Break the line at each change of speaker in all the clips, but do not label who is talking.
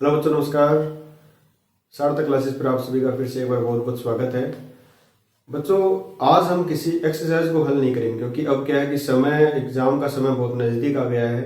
Hello बच्चों, नमस्कार। सार्थक क्लासेस पर आप सभी का फिर से एक बार बहुत बहुत स्वागत है। बच्चों, आज हम किसी एक्सरसाइज को हल नहीं करेंगे क्योंकि अब क्या है कि एग्जाम का समय बहुत नज़दीक आ गया है।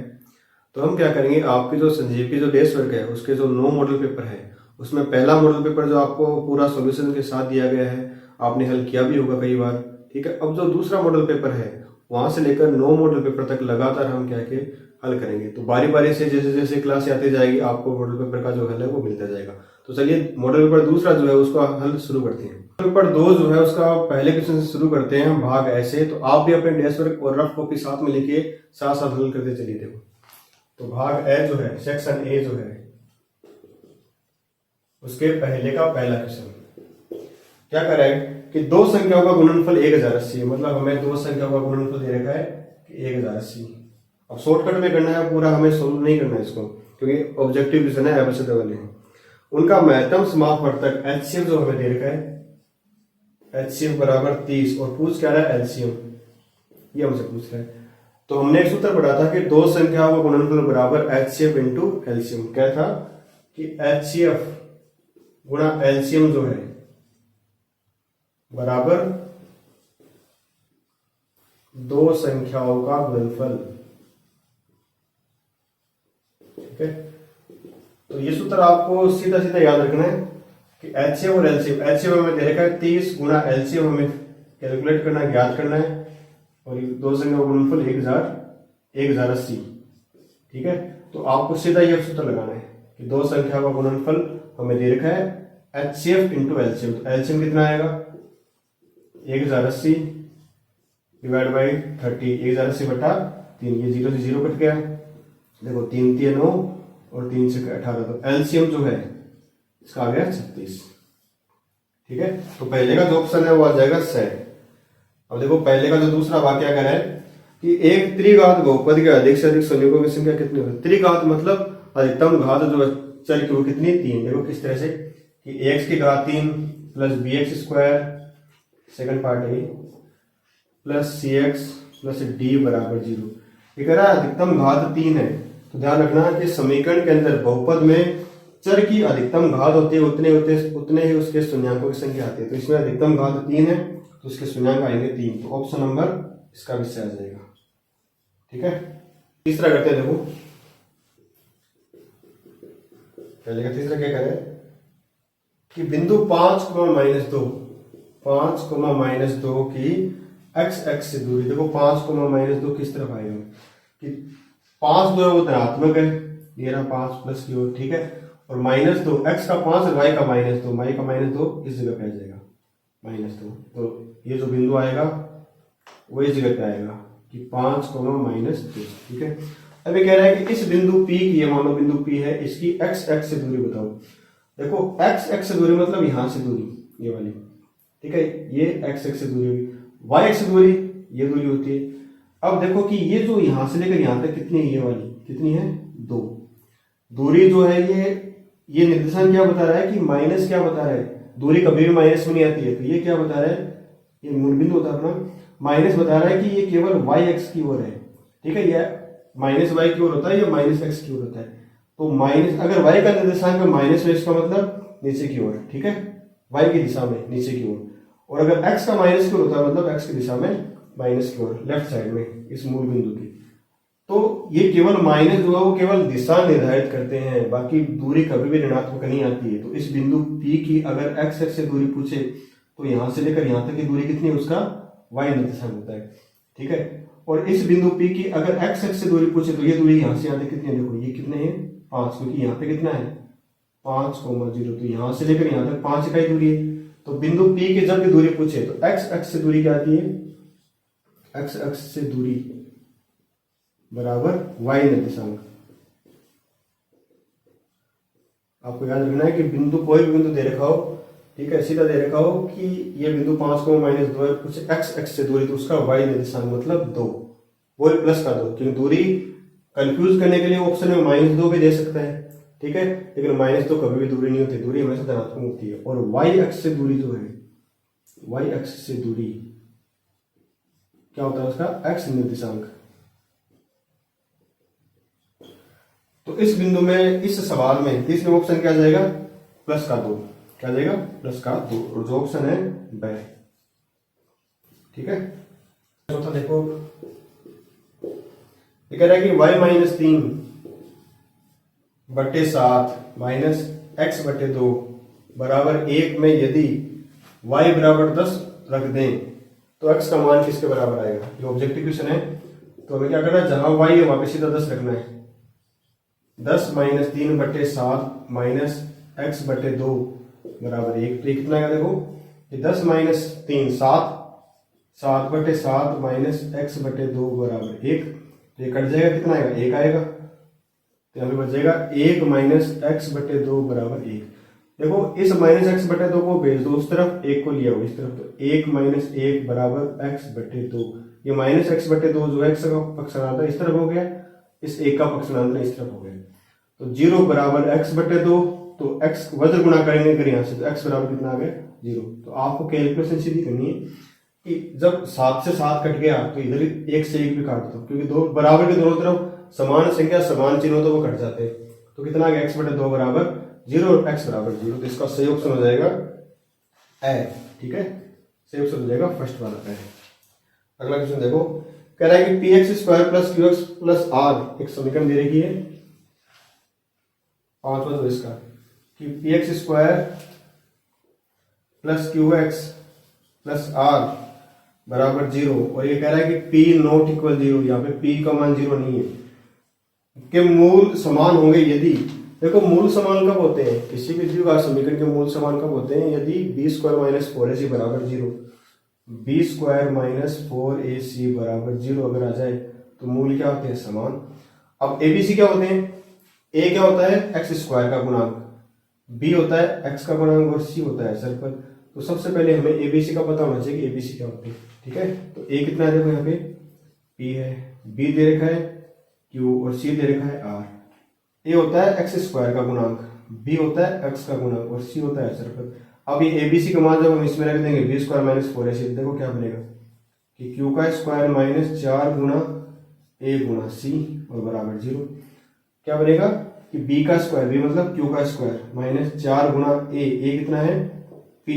तो हम क्या करेंगे, आपकी जो संजीव की जो डेस्क वर्क है उसके जो 9 मॉडल पेपर है उसमें पहला मॉडल पेपर जो आपको पूरा सॉल्यूशन के साथ दिया गया है, आपने हल किया भी होगा कई बार। ठीक है, अब जो दूसरा मॉडल पेपर है वहां से लेकर 9 मॉडल पेपर तक लगातार हम क्या के हल करेंगे। तो बारी बारी से जैसे जैसे क्लास आती जाएगी आपको मॉडल पेपर का जो हल है वो मिलता जाएगा। तो चलिए मॉडल पेपर दूसरा जो है उसका हल शुरू करते हैं। मॉडल पेपर 2 जो है उसका पहले क्वेश्चन से शुरू करते हैं, भाग ऐसे। तो आप भी अपने डेस्क वर्क और रफ कॉपी साथ में लेके साथ साथ हल करते चलिए। देखो, तो भाग ए जो है, सेक्शन ए जो है, उसके पहले का पहला क्वेश्चन क्या कर रहा है कि दो संख्याओं का गुणनफल 1080, मतलब हमें दो संख्याओं का गुणनफल दे रखा है कि 1080। अब शॉर्टकट में करना है, पूरा हमें सोल्व नहीं करना है इसको क्योंकि ऑब्जेक्टिव क्वेश्चन है, एबीसीडी वाले हैं। उनका महत्तम समापवर्तक एचसीएफ जो हमें दे रखा है, एचसीएफ बराबर 30, और पूछ क्या रहा है एलसीएम, ये हमसे पूछ रहा है। तो हमने एक सूत्र पढ़ा था कि दो संख्याओं का गुणनफल बराबर एचसीएफ इंटू एलसीएम। क्या था कि एचसीएफ गुणा एलसीएम जो है बराबर दो संख्याओं का गुणनफल। ठीक है, तो ये सूत्र आपको सीधा सीधा याद रखना है कि एचसीएफ और एलसीएम, एचसीएफ हमें दे रखा है 30 गुणा एलसीएम हमें कैलकुलेट करना है, ज्ञात करना है, और दो संख्या का गुणनफल 1080। ठीक है, तो आपको सीधा यह सूत्र लगाना है कि दो संख्या का गुणनफल हमें दे रखा है एचसीएफ इंटू एलसीएम। तो एलसीएम कितना आएगा 1080 डिवाइड बाई 30, 1080 बटा 3, ये 0 से 0 कट गया। देखो 3 3 9 और 3 से 18, तो एलसीएम जो है इसका आ गया 36। ठीक है, तो पहले का जो ऑप्शन है वो आ जाएगा सही। अब देखो पहले का जो दूसरा वाक्य क्या है कि एक त्रिघात बहुपद के अधिक से अधिक संयोगों की संख्या कितनी होगी। त्रिघात मतलब अधिकतम घात जो है चल की वो कितनी, 3। देखो किस तरह से कि एक्स की घात 3 plus B X square, second part है, plus C X plus D बराबर 0। ये कह रहा है अधिकतम घात 3 है। तो ध्यान रखना कि समीकरण के अंदर बहुपद में चर की अधिकतम घात होती है उतने ही उसके शून्यांकों की संख्या आती है। तो इसमें अधिकतम घात 3 है तो इसके शून्यांक आएंगे 3, तो ऑप्शन नंबर इसका भी सही आ जाएगा। ठीक है, तीसरा करते हैं। देखो पहले का तीसरा क्या करें कि बिंदु 5,-2 5,-2 की एक्स एक्स से दूरी। देखो 5,-2 किस तरफ आएगा कि 5 जो है वो धनात्मक है, ये रहा 5 प्लस की ओर। ठीक है, और -2, एक्स का 5 और वाई का -2, वाई का -2 इस जगह पे आ जाएगा -2। तो ये जो बिंदु आएगा वो इस जगह पे आएगा कि 5,-2। ठीक है, अब ये कह रहा है कि इस बिंदु P की, ये मानो बिंदु P है, इसकी एक्स एक्स से दूरी बताओ। देखो एक्स एक्स से दूरी मतलब यहां से दूरी, ये वाली। ठीक है, ये एक्स एक्स से दूरी हुई, वाई एक्स से दूरी ये दूरी होती है। अब देखो कि ये जो यहां से लेकर यहां तक कितनी है, ये वाली कितनी है 2। दूरी जो है ये निर्देशांक क्या बता रहा है कि माइनस, क्या बता रहा है, दूरी कभी भी माइनस में नहीं आती है। तो ये क्या बता रहा है, ये मूल बिंदु होता है अपना, माइनस बता रहा है कि ये केवल वाई एक्स की ओर है। ठीक है, ये माइनस वाई की ओर होता है, या माइनस एक्स की ओर होता है। तो माइनस, अगर वाई का निर्देशांक माइनस है इसका मतलब नीचे की ओर। ठीक है, वाई की दिशा में नीचे की ओर, और अगर एक्स का माइनस की ओर होता है मतलब एक्स की दिशा में माइनस की ओर, लेफ्ट साइड में इस मूल बिंदु की। तो ये केवल माइनस जो है वो केवल दिशा निर्धारित करते हैं, बाकी दूरी कभी भी ऋणात्मक नहीं आती है। तो इस बिंदु P की अगर एक्स एक्स से दूरी पूछे तो यहां से लेकर यहां तक की दूरी कितनी है, उसका वाई निर्देशांक होता है। ठीक है, और इस बिंदु P की अगर एक्स एक्स से दूरी पूछे तो ये दूरी यहां से यहां तक कितनी है, देखो ये कितने हैं 5, क्योंकि यहाँ पे कितना है 5,0, तो यहां से लेकर यहां तक 5 इकाई दूरी है। तो बिंदु P की जब भी दूरी पूछे तो एक्स एक्स से दूरी क्या आती है, एक्स एक्स से दूरी बराबर वाई निर्देशांक। आपको याद रखना है कि बिंदु, कोई भी बिंदु दे रखा हो, ठीक है, सीधा दे रखा हो कि ये बिंदु 5,-2 है, कुछ एक्स एक्स से दूरी, तो उसका वाई निर्देशांक मतलब 2, वो प्लस का 2, क्योंकि दूरी कंफ्यूज करने के लिए ऑप्शन में -2 भी दे सकता है। ठीक है, लेकिन -2 कभी भी दूरी नहीं होती, दूरी हमेशा धनात्मक होती है। और वाई एक्स से दूरी जो है, वाई एक्स से दूरी क्या होता है, उसका एक्स निर्देशांक। तो इस बिंदु में, इस सवाल में तीसरे ऑप्शन क्या जाएगा, प्लस का 2, क्या जाएगा, प्लस का 2, और जो ऑप्शन है ब। ठीक है। चौथा देखो, ये कह रहा है कि y-3/7 माइनस x बटे 2 बराबर 1 में यदि y बराबर 10 रख दें तो x का मान किसके बराबर आएगा। ये ऑब्जेक्टिव क्वेश्चन है, तो हमें क्या करना है, जहां y है वहां पे सीधा 10 रखना है। 10 - 3/7 माइनस x बटे 2 बराबर 1, तो ये कितना आएगा, देखो ये 10 - 3 7, 7/7 माइनस x बटे 2 बराबर 1, तो ये कट जाएगा, कितना आएगा, 1 आएगा। तो यहाँ पे बचेगा 1 - x बटे 2 बराबर 1। देखो इस -x बटे 2 को भेज दो उस तरफ, 1 को लिया हो इस तरफ, तो 1 - 1 बराबर x बटे 2। ये -x बटे 2 जो x का पक्षांतर इस तरफ हो गया, इस 1 का पक्षांतर इस तरफ हो गया, तो 0 बराबर x बटे 2, तो x वज्र गुणा करेंगे अगर यहाँ से, तो x बराबर कितना आ गया, 0। तो आपको कैलकुलेशन सीधी करनी है कि जब 7 से 7 कट गया तो इधर 1 से 1 भी काट दो, क्योंकि दो बराबर के दोनों तरफ समान संख्या समान चिन्ह तो वो कट जाते हैं। तो कितना आ गया, x बटे 2 बराबर 0 और x बराबर 0, तो इसका सही ऑप्शन हो जाएगा ए। ठीक है, सही ऑप्शन हो जाएगा फर्स्ट वाला ए। अगला क्वेश्चन देखो, कह रहा है कि px² + qx + r एक समीकरण दे रखी है, पांचवा तो इसका कि px² + qx + r बराबर 0, और ये कह रहा है कि p ≠ 0, यहाँ पे p का मान 0 नहीं है, के मूल समान होंगे यदि, देखो मूल समान कब होते हैं, किसी भी द्विघात समीकरण के मूल समान कब होते हैं, यदि b² - 4ac बराबर 0, b² - 4ac बराबर 0 अगर आ जाए तो मूल क्या होते हैं, समान। अब abc क्या होते हैं, a क्या होता है, x² का गुणांक, b होता है x का गुणांक, और c होता है सर्कल। तो सबसे पहले हमें abc का पता होना चाहिए कि abc क्या होती है। ठीक है, तो a कितना है, देखो यहाँ पे p है, b दे रखा है q, और c दे रखा है r। a होता है x² का गुणांक, b होता है x का गुणांक, और c होता है सर्कल। अब ये abc का मान जब हम इसमें रख देंगे b² - 4ac, देखो क्या बनेगा कि q का square minus 4 Guna a Guna c और बराबर 0। क्या बनेगा कि b का स्क्वायर, b मतलब q का स्क्वायर माइनस 4 गुना a कितना है p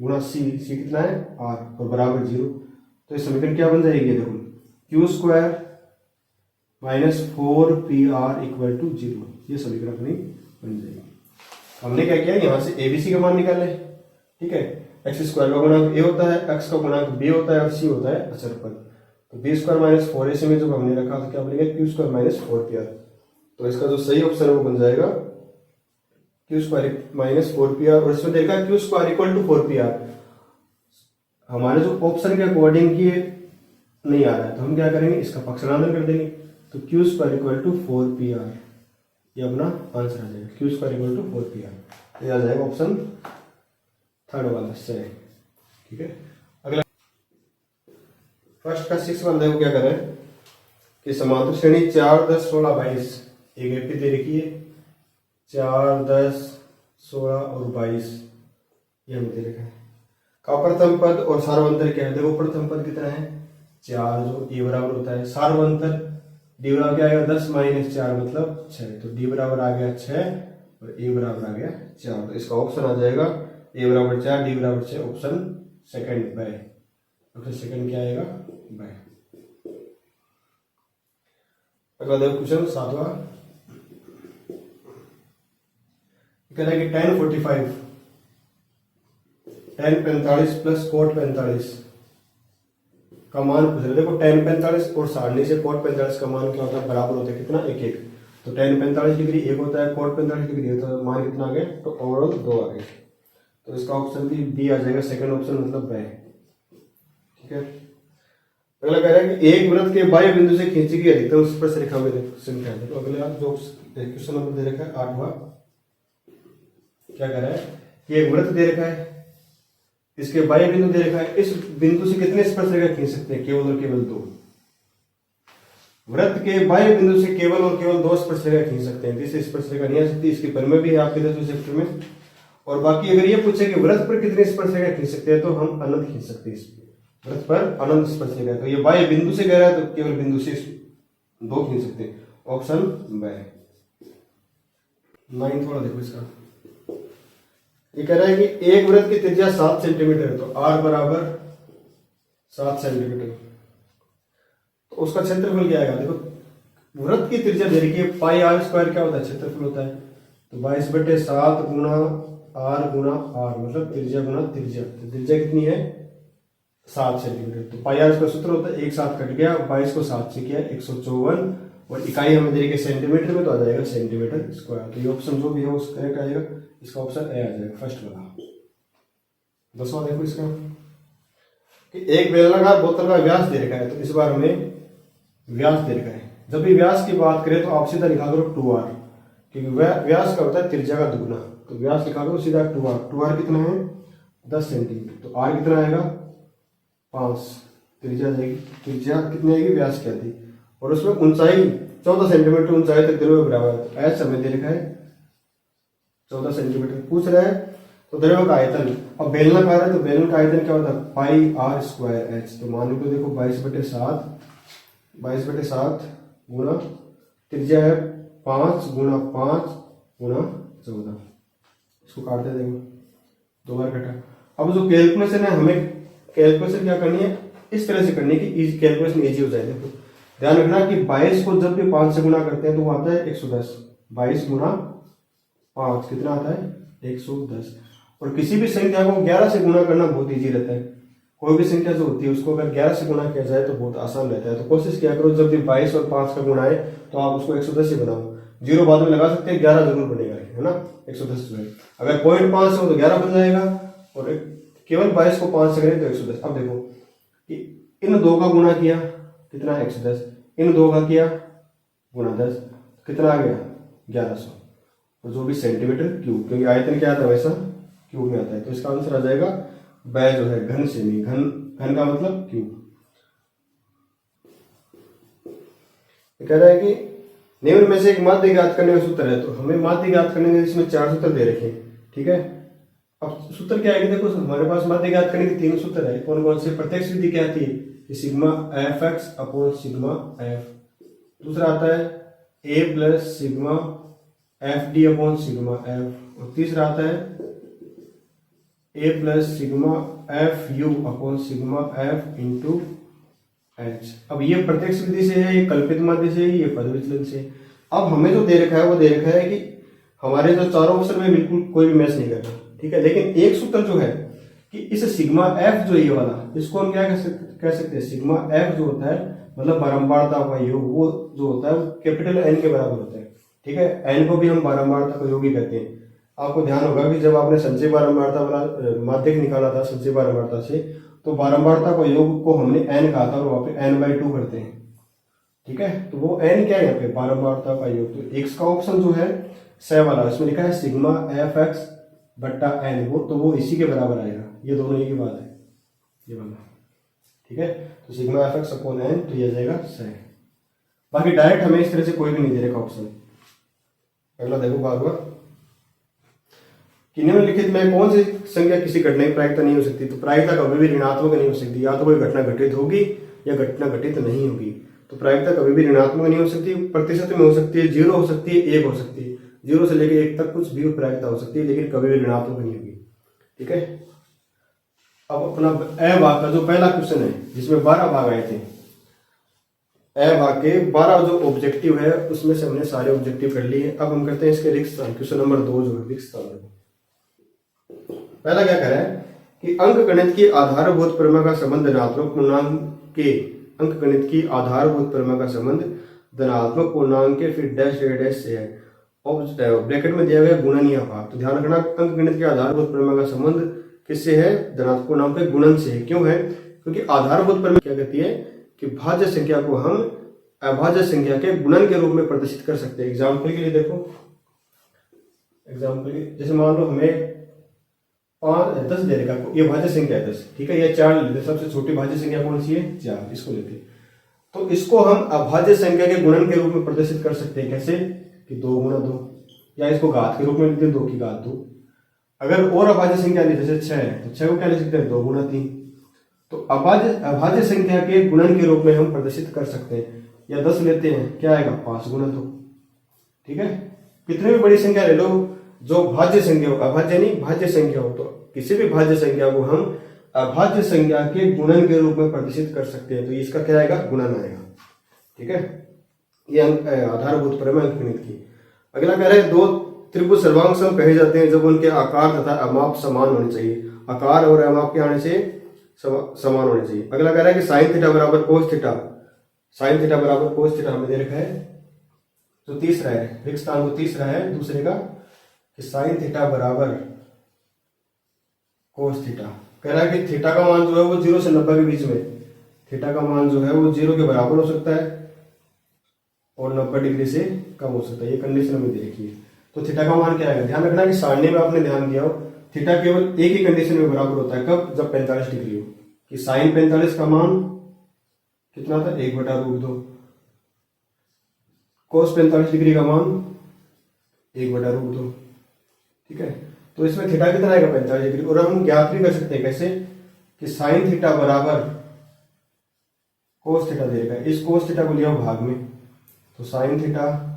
गुना c कितना है r और बराबर 0। तो इस समीकरण क्या बन जाएगी, देखो q² - 4pr = 0, ये समीकरण अपनी बन जाएगी। हमने क्या किया, यहाँ से abc का मान निकाले। ठीक है, x² का गुणांक a होता है, x का गुणांक b होता है, और c होता है सर्कल। तो b² - 4ac में जब हमने रखा तो क्या बनेगा, q² - 4pr। तो इसका जो सही ऑप्शन है वो बन जाएगा q² - 4pr, और इसमें देखा q² = 4pr, हमारे जो ऑप्शन के अकॉर्डिंग की नहीं आ रहा है, तो हम क्या करेंगे, इसका पक्षांतर कर देंगे, तो q² = 4pr, ये अपना आंसर आ जाएगा, q² = 4pr। तो ये आ जाएगा ऑप्शन थर्ड वाला सही। ठीक है, अगला फर्स्ट का 6 वाला देखो क्या कर रहे हैं कि समांतर श्रेणी 4 10 16 22 एक एपी दे रखी है, 4 10 16 और 22 ये हमें दे रखा है। का प्रथम पद और सार्वंतर क्या है, देखो प्रथम पद कितना है 4, जो ए बराबर होता है, सार्वंतर डी बराबर क्या आएगा 10 - 4 मतलब 6, तो डी बराबर आ गया 6 और ए बराबर आ गया 4। तो इसका ऑप्शन आ जाएगा ए बराबर 4 डी बराबर 6, option second by, option second क्या आएगा बाय। अगला देखो क्वेश्चन 7वां, कह रहा है कि tan 45 tan 45 + cot 45 का मान पूछ रहे। देखो tan 45 और सारणी से cot 45 का मान क्या होता है, बराबर होता है, कितना 1 1। तो tan 45 डिग्री 1 होता है, cot 45 डिग्री है, तो मान कितना आ गया, तो ओवरऑल 2 आ गए। तो इसका ऑप्शन भी बी आ जाएगा, सेकंड ऑप्शन मतलब बाय। ठीक है, अगला कह रहा है कि एक वृत्त के बाह्य बिंदु से खींची गई अधिकतम स्पर्श रेखा में संख्या है। तो अगला जो क्वेश्चन नंबर दे रखा है 8वां, क्या कह रहा है कि एक वृत्त दे रखा है, इसके बाह्य बिंदु दे रखा है, इस बिंदु से कितने स्पर्श रेखा खींच सकते हैं, केवल और केवल 2। वृत्त के बाह्य बिंदु से केवल और केवल 2 स्पर्श रेखा खींच सकते हैं, तीसरी स्पर्श रेखा नहीं आ सकती। इसके पर में भी है आपके 10वें चैप्टर में। और बाकी अगर ये पूछे कि वृत्त पर कितने स्पर्श रेखा खींच सकते हैं, तो हम अनंत खींच सकते हैं, वृत्त पर अनंत स्पर्श रेखा। तो ये बाह्य बिंदु से कह रहा है, तो केवल बिंदु से 2 खींच सकते हैं, ऑप्शन बाय। 9 थोड़ा देखो इसका। ये कह रहा है कि एक वृत्त की त्रिज्या 7 सेंटीमीटर है, तो r बराबर 7 सेंटीमीटर, तो उसका क्षेत्रफल क्या आएगा? देखो वृत्त की त्रिज्या दे रखी है, पाई आर स्क्वायर क्या होता है? क्षेत्रफल होता है। तो 22/7 गुना आर गुना आर, मतलब त्रिज्या गुना त्रिज्या। तो त्रिज्या कितनी है? 7 सेंटीमीटर। तो पाई आर स्क्वायर सूत्र होता है, एक 7 कट गया, 22 को 7 से किया 154, और इकाई हमें दे रही है सेंटीमीटर में, तो आ जाएगा सेंटीमीटर स्क्वायर। तो ये ऑप्शन जो भी है उसका करेक्ट आएगा, इसका ऑप्शन ए आ जाएगा, फर्स्ट वाला। 10वां देखो इसका, कि एक बेलनाकार बोतल का व्यास दे रखा है, तो इस बार हमें व्यास दे रखा है। जब भी व्यास की बात करें तो आप सीधा लिखा करो 2r, क्योंकि व्यास का होता है त्रिज्या का दुगना, तो व्यास लिखा करो सीधा 2r। 2r कितना है? 10 सेंटीमीटर। तो r कितना आएगा? 5। त्रिज्या जाएगी, त्रिज्या कितनी आएगी? व्यास क्या थी, और उसमें ऊंचाई 14 सेंटीमीटर ऊंचाई तक द्रव्य बराबर है। तो एच हमें दे रखा है 14 सेंटीमीटर पूछ रहा है। तो द्रव्य का आयतन, अब बेलनाकार है तो बेलन का आयतन क्या होता है? पाई आर स्क्वायर एच। तो मान लो देखो 22/7 गुना त्रिज्या है 5 गुना 5 गुना 14, इसको काटते देखो 2 बार कटा। अब जो कैलकुलेशन है, हमें कैलकुलेशन क्या करनी है? इस तरह से करनी है कि कैलकुलेशन इजी हो जाए। देखो ध्यान रखना कि 22 को जब भी 5 से गुणा करते हैं तो वो आता है 110। 22 गुना 5 कितना आता है? 110। और किसी भी संख्या को 11 से गुणा करना बहुत इजी रहता है। कोई भी संख्या जो होती है उसको अगर 11 से गुणा किया जाए तो बहुत आसान रहता है। तो कोशिश किया करो जब भी 22 और 5 का गुणा है तो आप उसको 110 से बनाओ। जीरो बाद में लगा सकते हैं, 11 जरूर बनेगा, है ना? 110 जो है, अगर 0.5 हो तो 11 बन जाएगा, और केवल 22 को 5 से करें तो 110। अब देखो कि इन दो का गुणा किया कितना है? 110। इन दो का किया गुणा 10, कितना आ गया? 1100। और जो भी सेंटीमीटर क्यूब, क्योंकि आयतन क्या आता है? वैसा क्यूब में आता है। तो इसका आंसर आ जाएगा वह जो है घन सेमी। घन, घन का मतलब क्यूब। कह रहा है कि निम्न में से एक माध्य ज्ञात करने का सूत्र है, तो हमें माध्य ज्ञात करने के इसमें 4 सूत्र दे रखे हैं, ठीक है। अब सूत्र क्या है? देखो हमारे पास माध्य ज्ञात करने के 3 सूत्र है। कौन कौन से? प्रत्यक्ष विधि क्या आती है कि sigma F X upon sigma F. दूसरा आता है A plus sigma F D upon sigma F. और तीसरा आता है A plus sigma F U upon sigma F into H. अब ये प्रत्यक्ष विधि से है, ये कल्पित माध्य से है, ये पद विचलन से। अब हमें जो दे रखा है वो दे रखा है कि हमारे जो चारों ऑप्शन में बिल्कुल कोई भी मैच नहीं कर रहा, ठीक है। लेकिन एक सूत्र जो है कि इस सिग्मा एफ जो ये वाला, इसको हम क्या कह सकते हैं? सिग्मा एफ जो होता है मतलब बारंबारता का योग, वो जो होता है वो कैपिटल एन के बराबर होता है, ठीक है। एन को भी हम बारंबारता का योग ही कहते हैं। आपको ध्यान होगा कि जब आपने संचय बारंबारता वाला माध्यक निकाला था संचय बारंबारता से, तो बारंबारता का योग को हमने एन कहा था और वहां पे n/2 करते हैं, ठीक है। तो वो n क्या है यहाँ पे? बारंबारता का योग। तो एक्स का ऑप्शन जो है स वाला, इसमें लिखा है सिग्मा एफ एक्स बट्टा एन, वो तो वो इसी के बराबर आएगा। ये दोनों एक ही बात है, ये वाला, ठीक है। तो sigma F X upon N, तो ये आ जाएगा स। बाकी डायरेक्ट हमें इस तरह से कोई भी नहीं दे रखा ऑप्शन। अगला देखो बार बार कि निम्नलिखित में कौन सी संख्या किसी घटना की प्रायिकता नहीं हो सकती? तो प्रायिकता कभी भी ऋणात्मक नहीं हो सकती। या तो कोई घटना घटित होगी या घटना घटित नहीं होगी। तो प्रायिकता कभी भी ऋणात्मक नहीं हो सकती। प्रतिशत में हो सकती है, 0 हो सकती है, 1 हो सकती है। 0 से लेकर 1 तक कुछ भी प्रायिकता हो सकती है, लेकिन कभी भी ऋणात्मक नहीं होगी, ठीक है। अब अपना अ भाग का जो पहला क्वेश्चन है जिसमें 12 भाग आए थे, अ भाग के 12 जो ऑब्जेक्टिव है उसमें से हमने सारे ऑब्जेक्टिव कर लिए। अब हम करते हैं इसके रिक्त स्थान। क्वेश्चन नंबर 2 जो है रिक्त स्थान। पहला क्या कह रहा है कि अंक गणित की आधारभूत परिमा का संबंध धनात्मक पूर्णांक के, अंक गणित की आधारभूत परिमा का संबंध धनात्मक पूर्णांक के फिर डैश डैश से है, और ब्रैकेट में दिया गया गुणन या भाग। तो ध्यान रखना अंक गणित के आधारभूत परिमा का संबंध किससे है? धनात्मक पूर्णांक के गुणन से है। क्यों है? क्योंकि आधारभूत परिमा क्या कहती है कि भाज्य संख्या को हम अभाज्य संख्या के गुणन के रूप में प्रदर्शित कर सकते हैं। एग्जाम्पल के लिए देखो, एग्जाम्पल के जैसे मान लो हमें 10 दे रखा, ये भाज्य संख्या है 10, ठीक है। ये 4 लेते, सबसे छोटी भाज्य संख्या कौन सी है? 4, इसको लेते। तो इसको हम अभाज्य संख्या के गुणन के रूप में प्रदर्शित कर सकते हैं। कैसे? कि 2 गुणा 2, या इसको घात के रूप में लिखते हैं 2 की घात 2। अगर और अभाज्य संख्या ली जैसे 6 है तो 6 को क्या लिख सकते हैं? 2 गुणा 3। तो अभाज्य संख्या के गुणन के रूप में हम प्रदर्शित कर सकते हैं। या 10 लेते हैं, क्या आएगा? 5 गुणा 2, ठीक है। कितनी भी बड़ी संख्या ले लो, जो भाज्य संख्या हो, अभाज्य नहीं भाज्य संख्या हो, तो किसी भी भाज्य संख्या को हम अभाज्य संख्या के गुणन के रूप में प्रदर्शित कर सकते हैं। तो इसका क्या आएगा, गुणन आएगा। ठीक है, ये आधारभूत प्रमेय अंकगणित की। अगला कह रहे हैं दो त्रिभुज सर्वांग सम कहे जाते हैं जब उनके आकार तथा अमाप समान होने चाहिए। आकार और अमाप के आने से समान होने चाहिए। अगला कह रहा है कि साइन थीटा बराबर कोस थीटा, साइन थीटा बराबर कोस थीटा हमें दे रखा है। तो तीसरा है, रिक्त स्थान को तीसरा है दूसरे का, कि साइन थीटा बराबर कोस थीटा। कह रहा है कि थीटा का मान जो है वो 0 से 90 के बीच में, थीटा का मान जो है वो 0 के बराबर हो सकता है और 90 डिग्री से कम हो सकता है। ये कंडीशन हमें दे रखी है। तो थीटा का मान क्या है, ध्यान रखना कि सारणी में आपने ध्यान दिया हो, थीटा केवल एक ही कंडीशन में बराबर होता है, कब, जब 45 डिग्री हो। कि साइन 45 का मान कितना था, 1/√2। कोस 45 डिग्री का मान 1/√2। ठीक है, तो इसमें थीटा कितना आएगा, 45 डिग्री। और हम ज्ञात भी कर सकते हैं कैसे, कि साइन थीटा बराबर कोस थीटा देगा। इस कोस थीटा को लिया भाग में, तो sine theta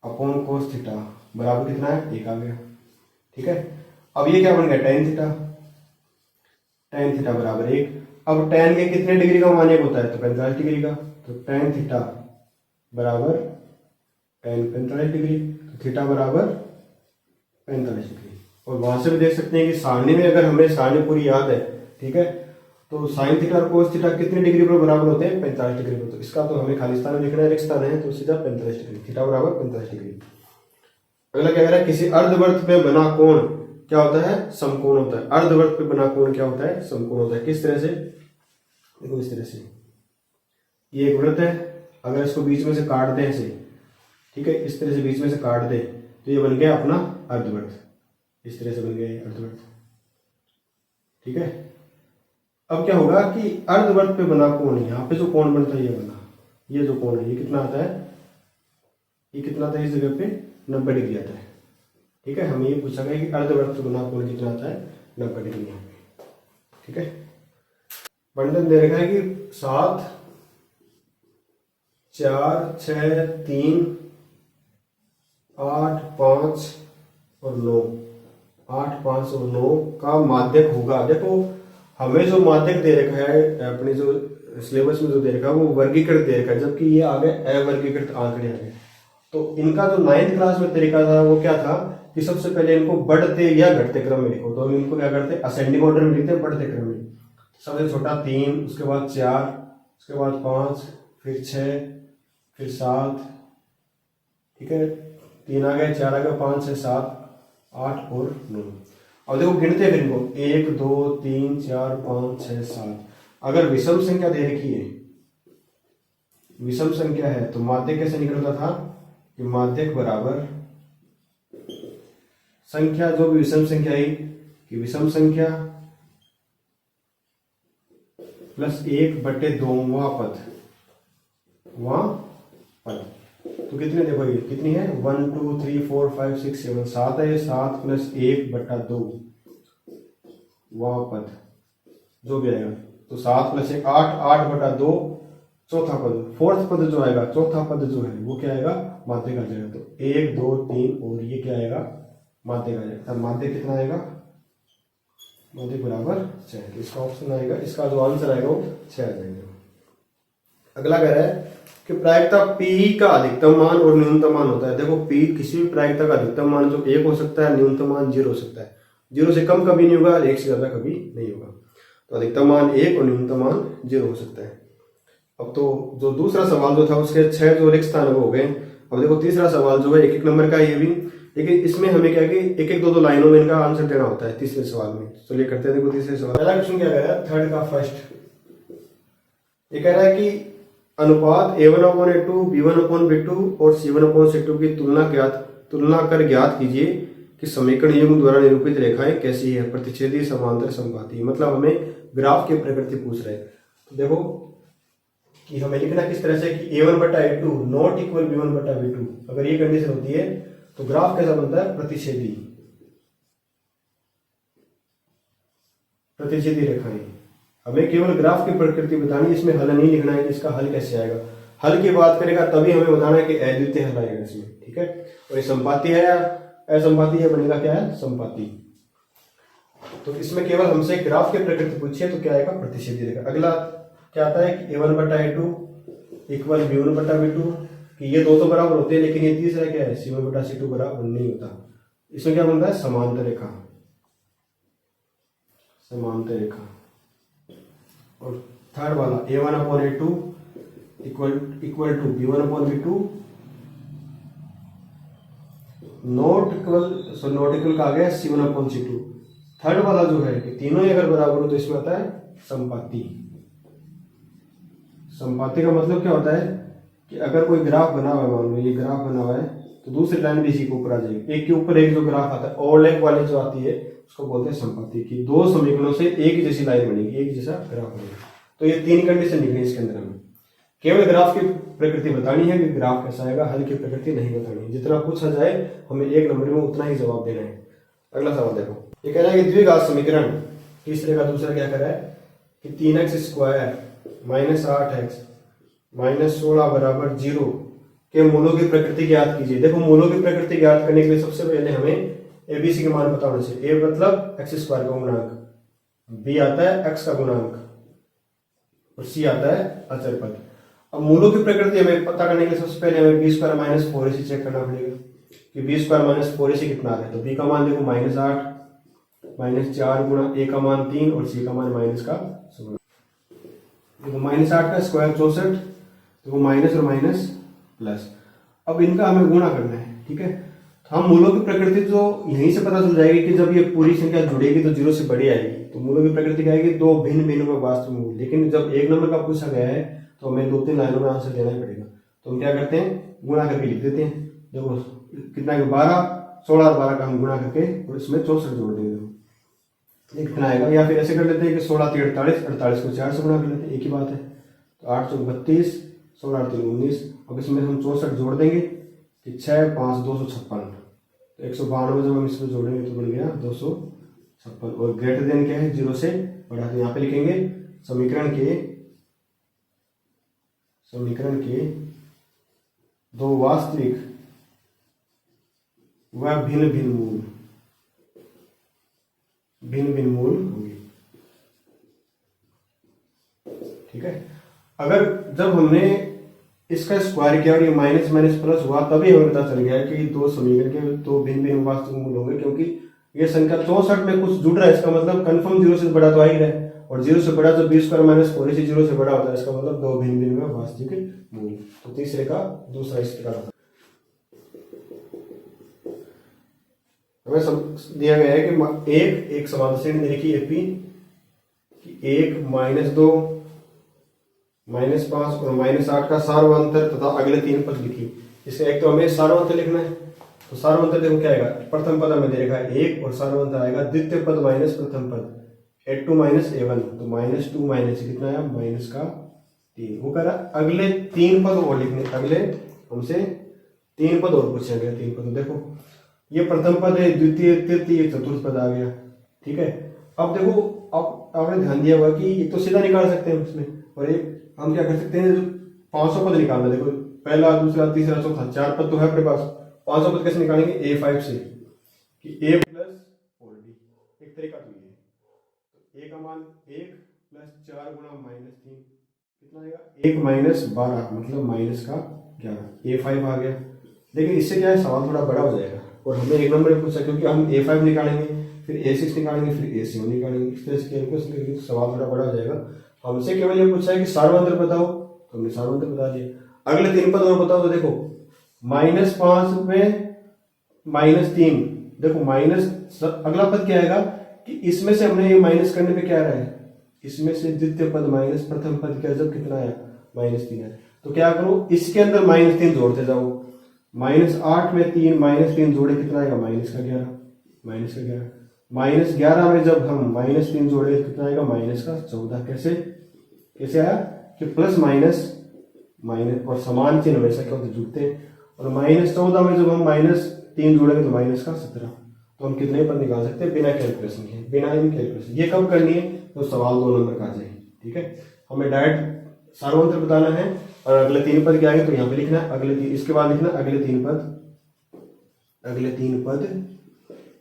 upon cos theta बराबर कितना है, 1 आ गया। ठीक है, अब ये क्या बन गया, टेन थीटा, टेन थीटा बराबर 1। अब टेन के कितने डिग्री का मान 1 होता है, तो 45 डिग्री का। तो टेन थीटा बराबर टेन 45 डिग्री, तो थीटा बराबर 45 डिग्री। और वहां से भी देख सकते हैं कि सारणी में, अगर हमें सारणी पूरी याद है, ठीक है, तो साइन थीटा और कोस थीटा कितने डिग्री पर बराबर होते हैं, 45 डिग्री पर। तो इसका तो हमें खाली स्थान में लिखना है, रिक्त स्थान है, तो सीधा 45 डिग्री, थीटा बराबर 45 डिग्री। अगला क्या कह रहा है, किसी अर्धवृत्त में बना कोण क्या होता है, समकोण होता है। अर्धवृत्त पे बना कोण क्या होता है, समकोण होता है। किस तरह से, देखो इस तरह से, ये एक वृत्त है, अगर इसको बीच में से काट दें ऐसे, ठीक है, इस तरह से बीच में से काट दे, तो ये बन गया अपना अर्धवृत्त। इस तरह से बन गया अर्धवृत्त। ठीक है, अब क्या होगा कि अर्धवृत्त पे बना कोण, यहाँ पे जो कोण बनता है ये बना, ये जो कोण है ये कितना आता है, ये कितना आता है इस जगह पे 90 डिग्री आता है। ठीक है, हमें ये पूछा गया कि अर्धवृत्त पे बना कोण कितना आता है, 90 डिग्री यहाँ पे। ठीक है, बंधन दे रखा है कि 7 4 6 3 8 5 और 9, 8 5 और 9 का माध्यक होगा। देखो हमें जो माध्यक दे रखा है अपने जो सिलेबस में जो दे रखा है वो वर्गीकृत दे रखा है, जबकि ये आ गए अवर्गीकृत आंकड़े आ गए। तो इनका जो 9th क्लास में तरीका था वो क्या था कि सबसे पहले इनको बढ़ते या घटते क्रम में लिखो। तो हम इनको क्या करते, असेंडिंग ऑर्डर में लिखते, बढ़ते क्रम में। सबसे छोटा 3, उसके बाद 4, उसके बाद 5, फिर 6, फिर 7। ठीक है, 3 आ गए, 4 आ गए, 5 6 7 8 और 9। अब देखो गिनते हैं फिर इनको, 1 2 3 4 5 6 7। अगर विषम संख्या दे रखी है, विषम संख्या है, तो माध्यक कैसे निकलता था कि माध्यक बराबर संख्या, जो भी विषम संख्या आई कि विषम संख्या प्लस 1/2वां पद, वहां पद। तो कितने, देखो ये कितनी है, 1 2 3 4 5 6 7, 7 है, 7 प्लस 1/2 वहां पद जो भी आएगा। तो 7 प्लस 1 8, 8/2 चौथा पद, फोर्थ पद जो आएगा, चौथा पद जो है वो क्या आएगा, माध्यक आ जाएगा। तो 1 2 3 और ये क्या आएगा, माध्यक आ जाएगा। तब माध्यक कितना आएगा, माध्यक बराबर 6। इसका ऑप्शन आएगा, इसका जो आंसर आएगा वो 6 आ जाएगा। अगला कह रहा है कि प्रायिकता P का अधिकतम मान और न्यूनतम मान होता है। देखो P किसी भी प्रायिकता का अधिकतम मान जो 1 हो सकता है, न्यूनतम मान 0 हो सकता है। 0 से कम कभी नहीं होगा, 1 से ज्यादा कभी नहीं होगा। तो अधिकतम मान 1 और न्यूनतम मान 0 हो सकता है। अब तो जो दूसरा सवाल जो था उसके 6 जो रिक्त स्थान वो हो गए। अब देखो तीसरा सवाल जो है 1-1 नंबर का ये भी, लेकिन इसमें हमें क्या कि 1-1 2-2 लाइनों में इनका आंसर देना होता है तीसरे सवाल में। चलिए करते हैं, देखो तीसरे सवाल। पहला क्वेश्चन क्या कह रहा है, थर्ड का फर्स्ट, ये कह रहा है कि अनुपात A1/A2 B1/B2 और C1/C2 की तुलना कर ज्ञात कीजिए कि समीकरण युग्म द्वारा निरूपित रेखाएं कैसी है, प्रतिच्छेदी समांतर समबाती। मतलब हमें ग्राफ की प्रकृति पूछ रहे हैं। तो देखो कि हमें लिखना किस तरह से कि A1/A2 नॉट इक्वल B1/B2। अगर ये कंडीशन होती है तो ग्राफ कैसा बनता है, प्रतिच्छेदी, प्रतिच्छेदी रेखाएं। हमें केवल ग्राफ की प्रकृति बतानी, इसमें हल नहीं लिखना है कि इसका हल कैसे आएगा। हल की बात करेगा तभी हमें बताना है कि अद्वितीय हल आएगा इसमें, ठीक है। और ये संपाती है या असंपाती है, बनेगा क्या है, संपाती। तो इसमें केवल हमसे ग्राफ की प्रकृति पूछी है तो क्या आएगा, प्रतिच्छेदी देगा। अगला क्या आता है कि a1 बटा a2 इक्वल b1 बटा b2, कि ये दो तो बराबर होते हैं, लेकिन ये तीसरा क्या है, c1 बटा c2 बराबर नहीं होता। इसमें क्या बनता है, समांतर रेखा, समांतर रेखा। और थर्ड वाला a1 upon a2 equal to b1 upon b2 not equal का आ गया c1 अपॉन c2। थर्ड वाला जो है कि तीनों ही अगर बराबर हो तो इसमें आता है संपाती। संपाती का मतलब क्या होता है कि अगर कोई ग्राफ बना हुआ है, मान लो ये ग्राफ बना हुआ है, तो दूसरी लाइन भी इसी के ऊपर आ जाएगी। एक के ऊपर एक जो ग्राफ आता है, ओवरलैप वाली जो आती है उसको बोलते हैं संपाती, की दो समीकरणों से एक ही जैसी लाइन बनेगी, एक जैसा ग्राफ बनेगा। तो ये तीन कंडीशन निकली इसके अंदर। हमें केवल ग्राफ की प्रकृति बतानी है कि ग्राफ कैसा आएगा, हल की प्रकृति नहीं बतानी है। जितना पूछा जाए हमें एक नंबर में उतना ही जवाब देना है। अगला सवाल देखो, ये कह रहा है कि द्विघात समीकरण तीसरे का दूसरा क्या कर रहा है कि 3x square minus 8x minus 16 बराबर 0 के मूलों की प्रकृति ज्ञात कीजिए। देखो मूलों की प्रकृति ज्ञात करने के लिए सबसे पहले हमें एबीसी के मान पता होना चाहिए। ए मतलब एक्स स्क्वायर का गुणांक, बी आता है एक्स का गुणांक और सी आता है अचर पद। अब मूलों की प्रकृति हमें पता करने के लिए सबसे पहले हमें B square minus 4ac check करना पड़ेगा कि बी स्क्वायर माइनस 4ac कितना आ रहा है। तो बी का मान देखो माइनस 8 माइनस 4 गुणा ए का मान 3 और सी का मान माइनस का देखो माइनस 8 का स्क्वायर 64, देखो माइनस और माइनस प्लस। अब इनका हमें गुणा करना है, ठीक है। तो हम मूलों की प्रकृति तो यहीं से पता चल जाएगी कि जब ये पूरी संख्या जुड़ेगी तो 0 से बड़ी आएगी। तो मूलों की प्रकृति क्या आएगी, दो भिन्न भिन्न में वास्तविक मूल। लेकिन जब एक नंबर का पूछा गया है तो हमें 2-3 लाइनों में आंसर देना ही पड़ेगा। तो हम क्या करते हैं, गुणा करके लिख देते हैं। देखो कितना है, 12, 16 और 12 का हम गुणा करके और इसमें 64 जोड़ देंगे, ये कितना आएगा। या फिर ऐसे कर लेते हैं कि 16 3 48, 48 को 4 से गुणा कर लेते हैं, एक ही बात है। तो 8 चौक 32, 16 3 19। अब इसमें हम 64 जोड़ देंगे कि 6 5 256, तो 192 जब हम इसमें जोड़ेंगे तो बन गया 256। और ग्रेटर देन क्या है, 0 से बड़ा। तो यहाँ पे लिखेंगे समीकरण के दो वास्तविक व भिन्न भिन्न मूल होंगे, ठीक है। अगर जब हमने इसका स्क्वायर किया और ये माइनस माइनस प्लस हुआ तभी हमें पता चल गया कि दो समीकरण के दो भिन्न भिन्न वास्तविक मूल होंगे, क्योंकि ये संख्या 64 में कुछ जुड़ रहा है। इसका मतलब कंफर्म 0 से बड़ा तो आ ही रहा है, और 0 से बड़ा जब बी स्क्वायर माइनस 4ac 0 से बड़ा होता है, इसका मतलब दो भिन्न भिन्न में वास्तविक मूल। तो तीसरे का दूसरा इस प्रकार होता है। हमें दिया गया है कि एक समांतर श्रेणी लिखी एपी कि 1 -2 -5 और -8 का सार्वंतर तथा अगले तीन पद लिखी। इसका एक तो हमें सार्वंतर लिखना है, तो सार्वंतर देखो क्या आएगा, प्रथम पद हमें दे रखा है 1 और सार्वंतर आएगा द्वितीय पद माइनस प्रथम पद a2 माइनस a1, तो -2 माइनस कितना आया, माइनस का 3। वो कह रहा अगले तीन पद और लिखने, अगले हमसे तीन पद और पूछे गए, तीन पद। देखो ये प्रथम पद है, द्वितीय तृतीय चतुर्थ पद आ गया, ठीक है। अब देखो अब आपने ध्यान दिया होगा कि एक तो सीधा निकाल सकते हैं उसमें, और एक हम क्या कर सकते हैं, जो 500 पद निकालना। देखो पहला दूसरा तीसरा चौथा 4 पद तो है अपने पास, 500 पद कैसे निकालेंगे, a5 से कि a प्लस 4d, एक तरीका तो ये है। तो a का मान 1 प्लस 4 गुणा -3 कितना आएगा, 1 माइनस 12 मतलब माइनस का 11, a5 आ गया। लेकिन इससे क्या है, सवाल थोड़ा बड़ा हो जाएगा और हमें एक नंबर में पूछा, क्योंकि हम a5 निकालेंगे फिर a6 निकालेंगे फिर a7 निकालेंगे, इस तरह से कैलकुलेशन करेंगे तो सवाल थोड़ा बड़ा हो जाएगा। हमसे केवल ये पूछा है कि सार्वंतर बताओ, तो हमने सार्वंतर बता दिया। अगले तीन पद और बताओ, तो देखो -5 में -3, देखो माइनस अगला पद क्या आएगा कि इसमें से हमने ये माइनस करने पे क्या आ रहा है, इसमें से द्वितीय पद माइनस प्रथम पद क्या, जब कितना आया -3 है, तो क्या करो इसके अंदर -3 जोड़ते जाओ। -8 में 3 -3 जोड़े कितना आएगा, -11, -11 में जब हम -3 जोड़े कितना आएगा, -14। कैसे आया कि प्लस माइनस और समान चिन्ह हमेशा क्या होते, जुड़ते हैं। और -14 में जब हम -3 जोड़ेंगे तो -17। तो हम कितने पद निकाल सकते हैं बिना कैलकुलेशन के, बिना इन कैलकुलेशन। ये कब करनी है, तो सवाल 2 नंबर का आ जाए, ठीक है। हमें डायरेक्ट सार्वंतर बताना है और अगले 3 पद क्या आएंगे तो यहाँ पे लिखना है इसके बाद लिखना अगले 3 पद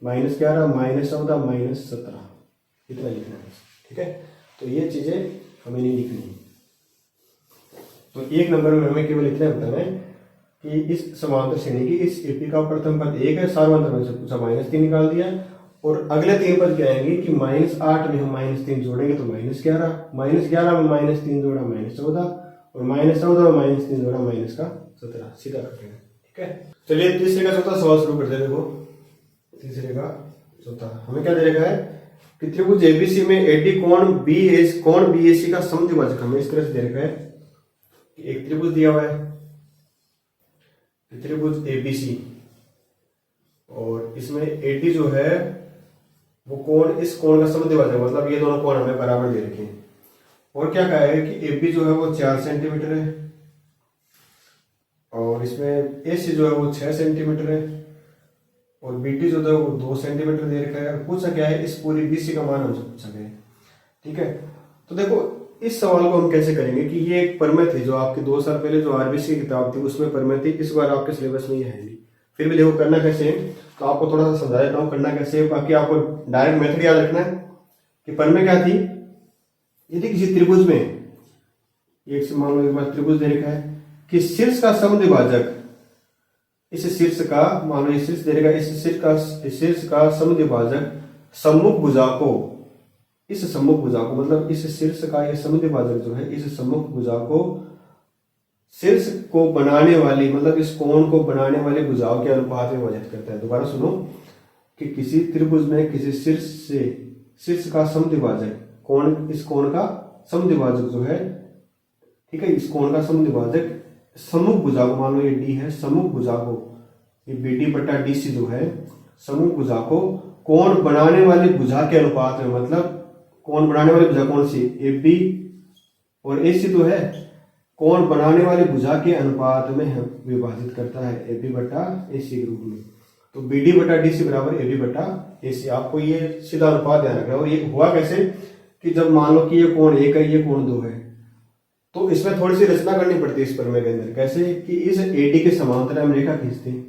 -11 -14 -17 इतना लिखना है, ठीक है। तो ये चीजें हमें नहीं लिखनी। तो 1 नंबर में हमें केवल इतना बताना है कि इस समांतर श्रेणी की इस एपी का प्रथम पद 1 है, सार्वंतर में से पूछा -3 निकाल दिया, और अगले 3 पद क्या आएंगे कि -8 में हम -3 जोड़ेंगे तो -11, -11 में -3 जोड़ा -14, और -14 में -3 जोड़ा -17, सीधा कर देंगे, ठीक है। चलिए तीसरे का चौथा सवाल शुरू करते हैं। देखो तीसरे का चौथा हमें क्या दे रखा है कि त्रिभुज एबीसी में एडी कोण बीएसी का समद्विभाजक हमें इस तरह से दे रखा है कि एक त्रिभुज दिया हुआ है, त्रिभुज एबीसी, और इसमें एडी जो है वो कोण, इस कोण का समद्विभाजक, मतलब ये दोनों कोण हमें बराबर दे रखे हैं। और क्या कहा है कि एबी जो है वो 4 सेंटीमीटर है, और इसमें एसी जो है वो 6 सेंटीमीटर है, और बीटी जो है वो 2 सेंटीमीटर दे रखा है। पूछा क्या है, इस पूरी बीसी का मान हमसे पूछा गया है, ठीक है। तो देखो इस सवाल को हम कैसे करेंगे कि ये एक प्रमेय थी जो आपके 2 साल पहले जो आरबीसी की किताब थी उसमें प्रमेय थी, इस बार आपके सिलेबस में ये है नहीं। फिर भी देखो करना कैसे है, तो आपको थोड़ा सा समझा देता हूँ करना कैसे है। बाकी आपको डायरेक्ट मेथड याद रखना है कि प्रमेय क्या थी। यदि किसी त्रिभुज में एक मान लो एक बार त्रिभुज दे रखा है कि शीर्ष का समद्विभाजक, इस शीर्ष का मान लो शीर्ष दे रखा है, इस शीर्ष का समद्विभाजक सम्मुख भुजा को, इस सम्मुख भुजा को मतलब इस शीर्ष का ये समद्विभाजक जो है इस सम्मुख भुजा को शीर्ष को बनाने वाली, मतलब इस कोण को बनाने वाली भुजाओं के अनुपात में विभाजित करता है। दोबारा सुनो कि किसी त्रिभुज में किसी शीर्ष का समद्विभाजक कोण, इस कोण का समद्विभाजक जो है, ठीक है, इस कोण का समद्विभाजक सम्मुख भुजा को, मान लो ये डी है, सम्मुख भुजा को ये बीडी बटा डीसी जो है सम्मुख भुजा को कोण बनाने वाली भुजा के अनुपात में, मतलब कोण बनाने वाली भुजा कौन सी, ए बी और ए सी तो है, कोण बनाने वाली भुजा के अनुपात में विभाजित करता है ए बी बटा ए सी के रूप में। तो बी डी बटा डी सी बराबर ए बी बटा ए सी। आपको ये सीधा अनुपात ध्यान रखना है। और ये हुआ कैसे कि जब मान लो कि ये कोण 1 है, ये कोण 2 है, तो इसमें थोड़ी सी रचना करनी पड़ती है इस प्रमेय के अंदर। कैसे कि इस एडी के समांतर हम रेखा खींचते हैं,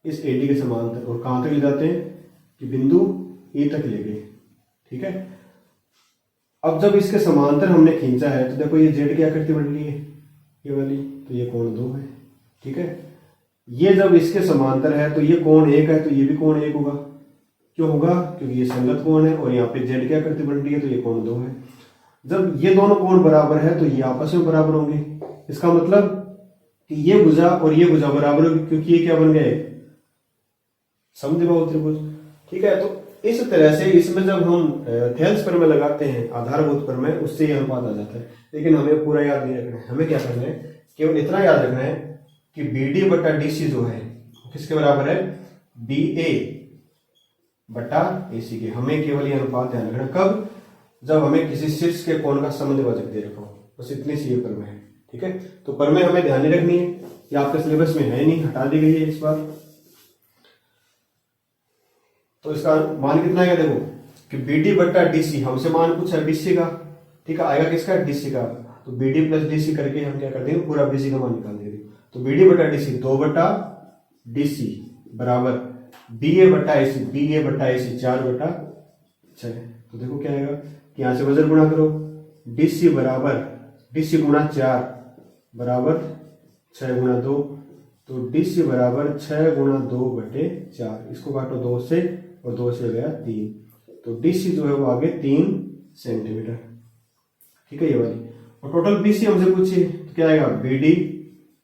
इस एडी के समांतर, और कहां तक ले जाते हैं कि बिंदु ई तक ले गए, ठीक है। अब जब इसके समांतर हमने खींचा है तो देखो ये जेड की आकृति बन रही है ये वाली, तो ये कोण 2 है, ठीक है। ये जब इसके समांतर है तो ये कोण 1 है, तो ये भी कोण 1 होगा। क्यों होगा, क्योंकि ये संगत कोण है, और यहाँ पे जेड की आकृति बन रही है तो ये कोण 2 है। जब ये दोनों कोण बराबर है तो ये आपस में बराबर होंगे। इसका मतलब कि ये भुजा और ये भुजा बराबर होगी, क्योंकि ये क्या बन गए, समद्विबाहु त्रिभुज, ठीक है। तो इस तरह से इसमें जब हम थेल्स प्रमेय लगाते हैं, आधारभूत प्रमेय, उससे ये अनुपात आ जाता है। लेकिन हमें पूरा याद नहीं रखना है, हमें क्या करना है, केवल इतना याद रखना है कि बी डी बटा डी सी जो है किसके बराबर है, बी ए बटा ए सी के। हमें केवल ये अनुपात ध्यान रखना, कब, जब हमें किसी शीर्ष के कोण का समद्विभाजक दे रखा हो, बस इतनी सी ये प्रमेय है, ठीक है। तो प्रमेय हमें ध्यान नहीं रखनी है, ये आपके सिलेबस में है नहीं, हटा दी गई है इस बार। तो इसका मान कितना आएगा, देखो कि बी डी बटा डी सी, हमसे मान पूछा बीसी का, ठीक है, आएगा किसका, डीसी का। तो B D plus D C करके हम क्या कर देंगे, पूरा बीसी का मान निकाल देंगे। तो बी डी बटा डी सी 2 बटा डी सी बराबर बी ए बटा ए सी, बी ए बटा ए सी 4 बटा 6। तो देखो क्या आएगा कि यहां से वजन गुणा करो, डी सी बराबर डी सी गुणा 4 बराबर 6 गुणा 2, तो डी सी बराबर 6 गुणा 2 बटे 4। इसको काटो 2 से, और 2 से गया 3, तो डीसी जो है वो आगे 3 सेंटीमीटर, ठीक है, ये वाली। और टोटल बीसी हमसे पूछिए तो क्या आएगा, बी डी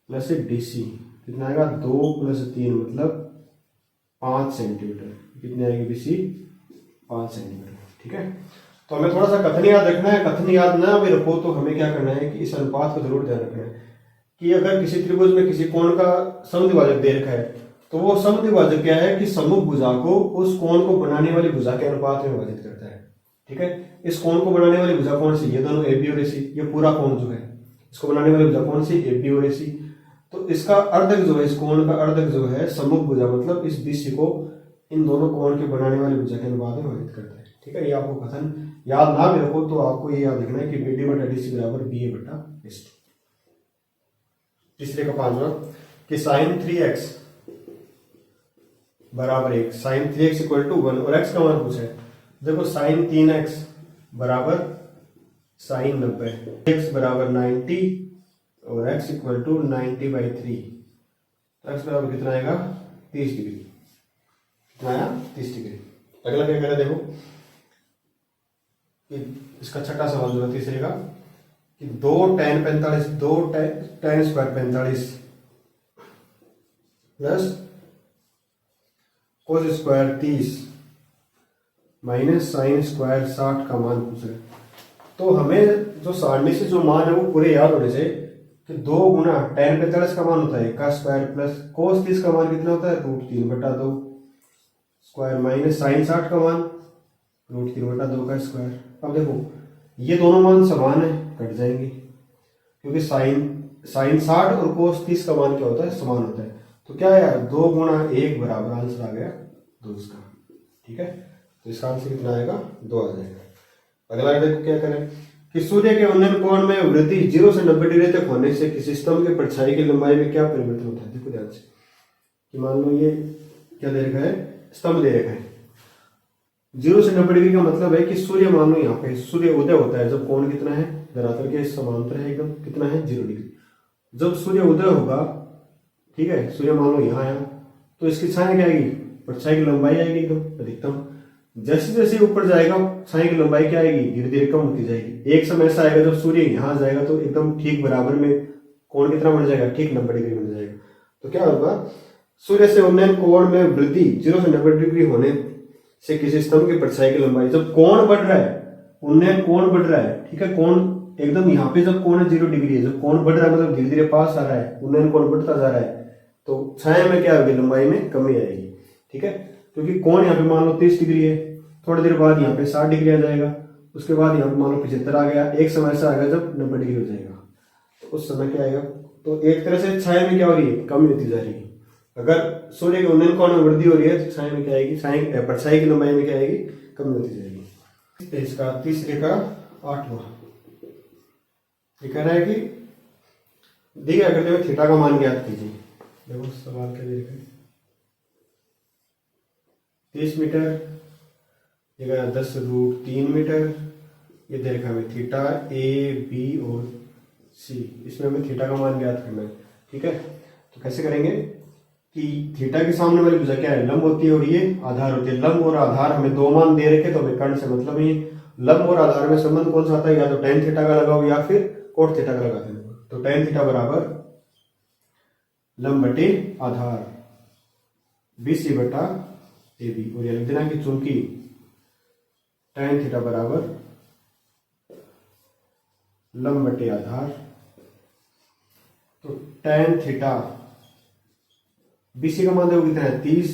प्लस डीसी कितना आएगा, 2 प्लस 3 मतलब 5 सेंटीमीटर। कितनी आएगी बीसी, 5 सेंटीमीटर, ठीक है। तो हमें थोड़ा सा कथन याद रखना है। कथन याद ना भी रखो तो हमें क्या करना है कि इस अनुपात को जरूर ध्यान रखना है कि अगर किसी त्रिभुज में किसी कोण का समद्विभाजक दे रखा है तो वो समद्विभाजक क्या है कि सम्मुख भुजा को उस कोण को बनाने वाली भुजा के अनुपात में विभाजित करता है, ठीक है। इस कोण को बनाने वाली भुजा कौन सी, ये दोनों ए बी और ए सी, ये पूरा कोण जो है इसको बनाने वाली भुजा कौन सी, ए बी और ए सी। तो इसका अर्धक जो है, इस कोण का अर्धक जो है सम्मुख भुजा, मतलब इस बीसी को इन दोनों कोण के बनाने वाली भुजा के अनुपात में विभाजित करता है, ठीक है। ये आपको कथन याद ना भी रखो तो आपको ये याद रखना है कि बी डी बटा डी सी बराबर बी ए बटा एस टी। तीसरे का पांचवा कि साइन 3x बराबर 1, साइन 3x इक्वल टू 1 और x का मान पूछा है। देखो साइन 3x बराबर साइन 90, x बराबर 90 और x इक्वल टू 90/3, तो x बराबर कितना आएगा 30 डिग्री। कितना आया 30 डिग्री। अगला क्या करें देखो कि इसका छठा सवाल जो है तीसरे का कि 2 tan 45 2 tan square 45 plus cos square 30 minus sine square 60 का मान पूछ रहे। तो हमें जो सारणी से जो मान है वो पूरे याद होने चाहिए कि 2 गुना tan 45 का मान होता है का स्क्वायर प्लस कोस 30 का मान कितना होता है √3/2 स्क्वायर माइनस साइन 60 का मान √3/2 का स्क्वायर। अब देखो ये दोनों मान समान है, कट जाएंगे क्योंकि साइन 60 और कोस 30 का मान क्या होता है समान होता है। तो क्या है यार 2 गुणा 1 बराबर आंसर आ गया 2 इसका। ठीक है, तो इसका आंसर कितना आएगा 2 आ जाएगा। अगला देखो क्या करें कि सूर्य के उन्नयन कोण में वृद्धि 0 से 90 डिग्री तक होने से किसी स्तंभ के परछाई की लंबाई में क्या परिवर्तन होता है। देखो ध्यान से कि मान लो ये क्या दे रखा है स्तंभ दे रखा है 0 से 90 डिग्री का मतलब है कि सूर्य मान लो यहाँ पे सूर्य उदय होता है जब कोण कितना है धरातल के समांतर है एकदम कितना है 0 डिग्री। जब सूर्य उदय होगा ठीक है सूर्य मान लो यहाँ आया तो इसकी छाया क्या आएगी परछाई की लंबाई आएगी एकदम अधिकतम। जैसे जैसे ऊपर जाएगा छाया की लंबाई क्या आएगी धीरे धीरे कम होती जाएगी। एक समय ऐसा आएगा जब सूर्य यहाँ जाएगा तो एकदम ठीक बराबर में कोण कितना बन जाएगा ठीक 90 डिग्री बन जाएगा। तो क्या होगा सूर्य से उन्नयन कोण में वृद्धि 0 से 90 डिग्री होने से किसी स्तंभ की परछाई की लंबाई जब कोण बढ़ रहा है उन्नयन कोण बढ़ रहा है ठीक है कोण एकदम यहाँ पे जब कोण 0 डिग्री है जब कोण बढ़ रहा है मतलब धीरे धीरे पास आ रहा है उन्नयन कोण बढ़ता जा रहा है तो छाया में क्या होगी लंबाई में कमी आएगी। ठीक है क्योंकि कोण यहाँ पे मान लो 30 डिग्री है थोड़ी देर बाद यहाँ पे 60 डिग्री आ जाएगा उसके बाद यहाँ पे मान लो 75 आ गया एक समय ऐसा आएगा जब 90 डिग्री हो जाएगा तो उस समय क्या आएगा तो एक तरह से छाया में क्या हो रही है कमी होती जा रही है। अगर सूर्य के उन्नयन कोण में वृद्धि हो रही है तो छाया में क्या आएगी छाया परछाई की लंबाई में क्या आएगी कमी होती जाएगी। इसका तीसरे का 8वां ये कह रहा है कि दिया करते हुए थीटा का मान ज्ञात कीजिए। देखो सवाल क्या दे रखा है 30 मीटर ये 10√3 मीटर ये दे रखा है थीटा ए बी और सी इसमें हमें थीटा का मान ज्ञात करना है। ठीक है तो कैसे करेंगे कि थीटा के सामने वाली भुजा क्या है लंब होती है और ये आधार होती है। लंब और आधार हमें 2 मान दे रखे तो हमें कर्ण से मतलब ही लंब और आधार में संबंध कौन सा आता है या तो tan थीटा का लगाओ या फिर cot थीटा का लगाते हैं। तो tan थीटा बराबर लंब बटे आधार BC बटा AB और ये लिख देना कि चूंकि tan थीटा बराबर लंब बटे आधार तो tan थीटा BC का मान देखो कितना है 30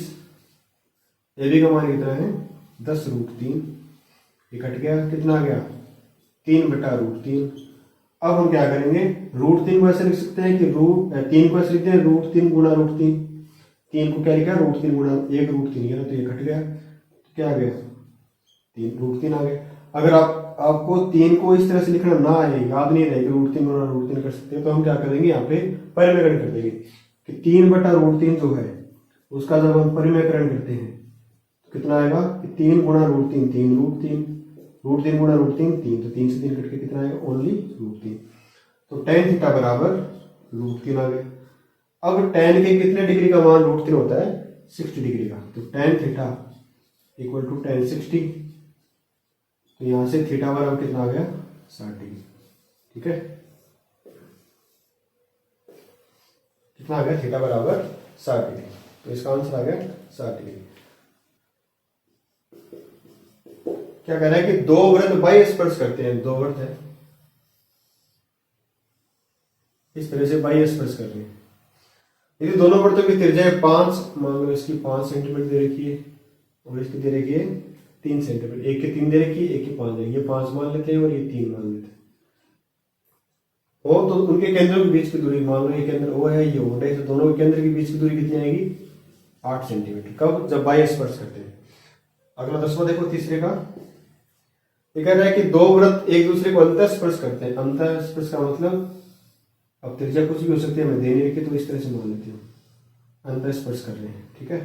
AB का मान कितना है 10√3 ये कट गया कितना आ गया 3/√3। अब हम क्या करेंगे √3 को ऐसे लिख सकते हैं कि 3 को ऐसे लिखते हैं √3 गुणा √3 3 को क्या लिखा √3 गुणा 1√3 है तो ये कट गया तो क्या आ गया 3√3 आ गया। अगर आपको 3 को इस तरह से लिखना ना आए याद नहीं रहे कि √3 गुणा √3 कर सकते हैं तो हम क्या करेंगे यहाँ पे परिमेयकरण कर देंगे कि 3/√3 जो है उसका जब हम परिमेयकरण करते हैं तो कितना आएगा कि 3 गुणा √3 3√3 √3 गुणा √3 3 तो 3 से 3 कट के कितना आएगा ओनली √3 तो tan थीटा बराबर √3 आ गया। अब tan के कितने डिग्री का मान √3 होता है 60 डिग्री का तो tan theta equal to tan 60 तो यहां से थीटा बराबर कितना आ गया 60 डिग्री। ठीक है कितना आ गया थीटा बराबर 60 डिग्री तो इसका आंसर आ गया 60 डिग्री। क्या कह रहा है कि 2 वृत्त बाह्य स्पर्श करते हैं 2 वृत्त है इस तरह से बाह्य स्पर्श कर रहे हैं। यदि दोनों वृत्तों की त्रिज्या 5 मान लो इसकी 5 सेंटीमीटर दे रखी है और इसकी दे रखी है 3 सेंटीमीटर एक की 3 दे रखी है एक की 5 दे रखी है 5 मान लेते हैं और ये 3 मान लेते हैं। ओ तो उनके केंद्रों के बीच की दूरी मान लो ये केंद्र O है ये O है तो दोनों के केंद्र के बीच की दूरी कितनी आएगी 8 सेंटीमीटर कब जब बाह्य स्पर्श करते हैं। अगला 10वां देखो तीसरे का ये कह रहा है कि 2 वृत्त एक दूसरे को अंतः स्पर्श करते हैं। अंतः स्पर्श का मतलब अब त्रिज्या कुछ भी हो सकती है, हमें दे नहीं रखी तो इस तरह से मान लेती हूँ, अंतर स्पर्श कर रहे हैं, ठीक है।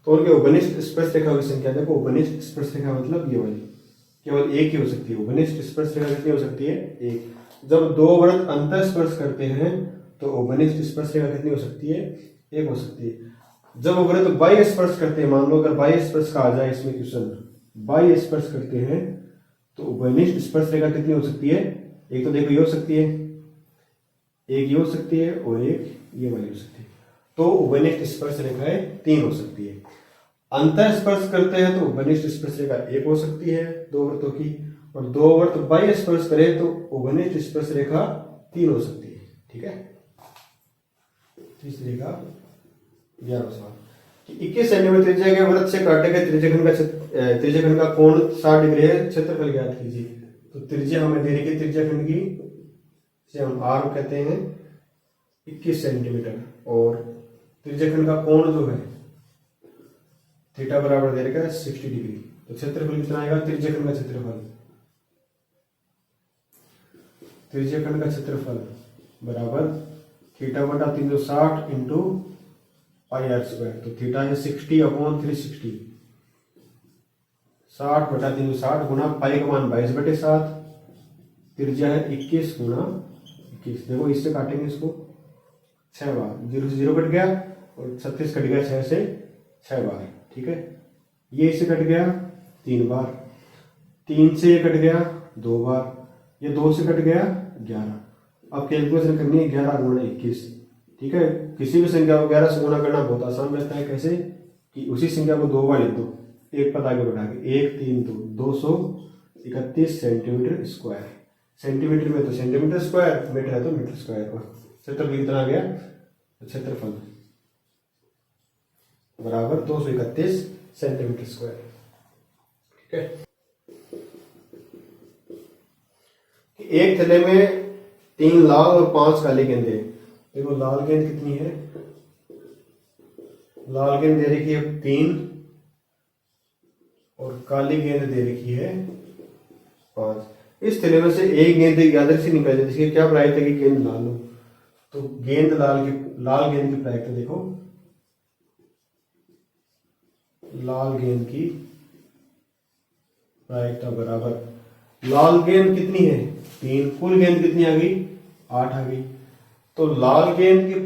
तो उनके उपनिष्ठ स्पर्श रेखा की संख्या देखो, उपनिष्ठ स्पर्श रेखा मतलब ये वाली केवल एक ही हो सकती है। उपनिष्ठ स्पर्श रेखा कितनी हो सकती है? एक। जब दो वृत्त अंतर स्पर्श करते हैं तो उपनिष्ठ स्पर्श रेखा कितनी हो सकती है? एक हो सकती है। जब वृत्त बाह्य स्पर्श करते हैं, मान लो अगर बाह्य स्पर्श का आ जाए इसमें क्वेश्चन, बाह्य स्पर्श करते हैं तो उपनिष्ठ स्पर्श रेखा कितनी हो सकती है? एक तो देखो ये हो सकती है, एक ये हो सकती है और एक ये वाली हो सकती है। तो उपनिष्ठ स्पर्श रेखाएं 3 हो सकती है। अंतर स्पर्श करते हैं तो उपनिष्ठ स्पर्श रेखा 1 हो सकती है दो वृत्तों की, और दो वृत्त बाह्य स्पर्श करे तो उपनिष्ठ स्पर्श रेखा 3 हो सकती है, ठीक है। तीसरी का 11वां सवाल कि 21 सेंटीमीटर त्रिज्या के वृत्त से काटे गए त्रिज्याखंड का कोण 60 डिग्री है, क्षेत्रफल ज्ञात कीजिए। तो त्रिज्या हमें दे रही है त्रिज्याखंड की, जिसे हम आर कहते हैं, 21 सेंटीमीटर, और त्रिज्याखंड का कोण जो है थीटा बराबर दे रखा है 60 डिग्री। तो क्षेत्रफल कितना आएगा? त्रिज्याखंड का क्षेत्रफल, त्रिज्याखंड का क्षेत्रफल बराबर थीटा बटा 360 इंटू पाई आर स्क्वायर। तो थीटा है 60/360, 60 बटा 360 गुना पाई का मान 22/7, त्रिज्या है 21 गुना 21। देखो इससे काटेंगे इसको 6 बार, 0 से 0 कट गया और 36 कट गया 6 से 6 बार, ठीक है। ये इससे कट गया 3 बार, 3 से ये कट गया 2 बार, ये 2 से कट गया 11। अब कैलकुलेशन करनी है 11 गुणा 21, ठीक है। किसी भी संख्या को 11 से गुणा करना बहुत आसान रहता है। कैसे? कि उसी संख्या को 2 बार लिख दो, एक पद आगे बढ़ा के, 1 3 2 231 सेंटीमीटर स्क्वायर। सेंटीमीटर में तो सेंटीमीटर स्क्वायर, मीटर है तो मीटर स्क्वायर। और क्षेत्रफल कितना आ गया? क्षेत्रफल बराबर 231 सेंटीमीटर स्क्वायर, ठीक है। एक थैले में 3 लाल और 5 काली गेंदें। देखो लाल गेंद कितनी है? लाल गेंद दे रखी है 3 और काली गेंद दे रखी है 5। इस थैले में से एक गेंद यादृच्छिक निकल जाए, जिसकी क्या प्रायिकता है कि गेंद लाल हो। तो गेंद लाल गेंद की प्रायिकता देखो, लाल गेंद की प्रायिकता बराबर, लाल गेंद कितनी है? 3, कुल गेंद कितनी आ गई? 8 आ गई। तो लाल गेंद की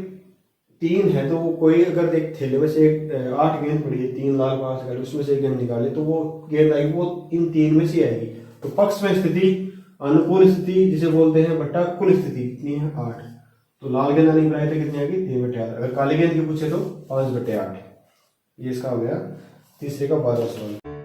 3 है, तो वो कोई अगर एक थैले में से 8 गेंद पड़ी है, 3 लाल 5 काले, उसमें से एक गेंद निकाले तो वो गेंद आएगी, वो इन 3 में से आएगी। तो पक्ष में स्थिति, अनुकूल स्थिति जिसे बोलते हैं, बट्टा कुल स्थिति कितनी है? 8। तो लाल गेंद आने की प्रायिकता कितनी आ गई? 3/8। अगर काली गेंद की पूछे तो 5/8। ये इसका हो गया तीसरे का 12वां सवाल।